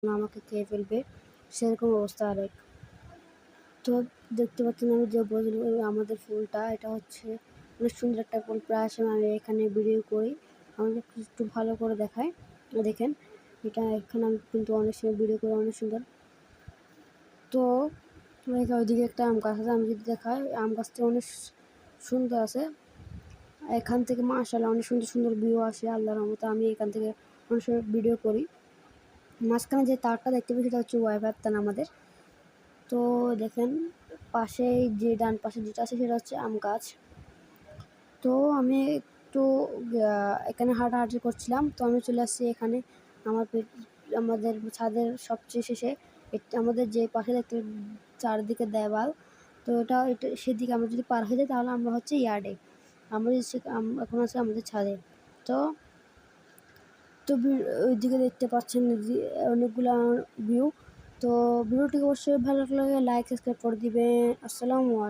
আমাকে খেয়ে ফেলবে, সেরকম অবস্থা আরেক। তো দেখতে পাচ্ছেন আমি যে বলছিলাম আমাদের ফুলটা, এটা হচ্ছে অনেক সুন্দর একটা ফুল। প্রায় সময় আমি এখানে ভিডিও করি, আমাকে একটু ভালো করে দেখায়। দেখেন এটা এখানে আমি কিন্তু অনেক সময় ভিডিও করি, অনেক সুন্দর। তো ওইদিকে একটা আম গাছ আছে, আমি যদি দেখাই আম গাছটা অনেক সুন্দর আছে। এখান থেকে মাশাআল্লাহ অনেক সুন্দর সুন্দর ভিউ আসে আল্লাহর রহমতে। আমি এখান থেকে অনেক সময় ভিডিও করি। মাঝখানে যে তারটা দেখতে পাই সেটা হচ্ছে ওয়াইফাই তার আমাদের। তো দেখেন পাশেই যে ডান পাশে যেটা আছে সেটা হচ্ছে আম গাছ। তো আমি একটু এখানে হাঁটাহাঁটি করছিলাম, তো আমি চলে আসছি এখানে আমাদের ছাদের সবচেয়ে শেষে। আমাদের যে পাশে দেখতে চারদিকে দেওয়াল, তো এটা সেদিকে আমরা যদি পার হয়ে যাই তাহলে আমরা হচ্ছে ইয়ার্ডে, আমরা এখন আছে আমাদের ছাদে। তো তো ওইদিকে দেখতে পাচ্ছেন অনেকগুলো ভিউ। তো ভিডিওটি অবশ্যই ভালো লাগলে লাইক সাবস্ক্রাইব করে দিবেন। আসসালামু আলাইকুম।